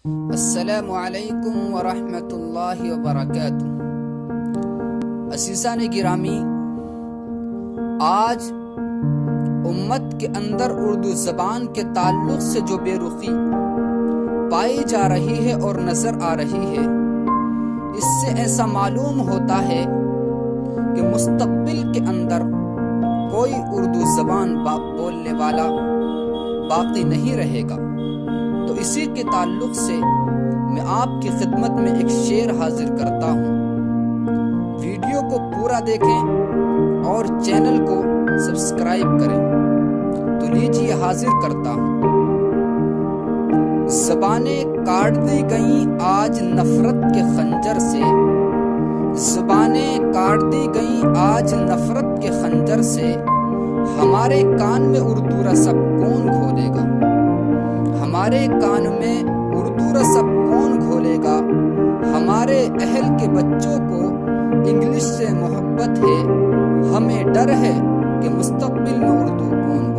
السلام علیکم ورحمۃ اللہ وبرکاتہ۔ عزیزان گرامی، آج امت کے اندر اردو زبان کے تعلق سے جو بے رخی پائی جا رہی ہے اور نظر آ رہی ہے، اس سے ایسا معلوم ہوتا ہے کہ مستقبل کے اندر کوئی اردو زبان بولنے والا باقی نہیں رہے گا۔ تو اسی کے تعلق سے میں آپ کی خدمت میں ایک شعر حاضر کرتا ہوں۔ ویڈیو کو پورا دیکھیں اور چینل کو سبسکرائب کریں۔ تو لیجیے حاضر کرتا ہوں۔ زبانیں کاٹ دی گئیں آج نفرت کے خنجر سے، زبانیں کاٹ دی گئیں آج نفرت کے خنجر سے، ہمارے کان میں اردو رسب کون کھولے گا، ہمارے کان میں اردو رسب کون کھولے گا، ہمارے اہل کے بچوں کو انگلش سے محبت ہے، ہمیں ڈر ہے کہ مستقبل میں اردو کون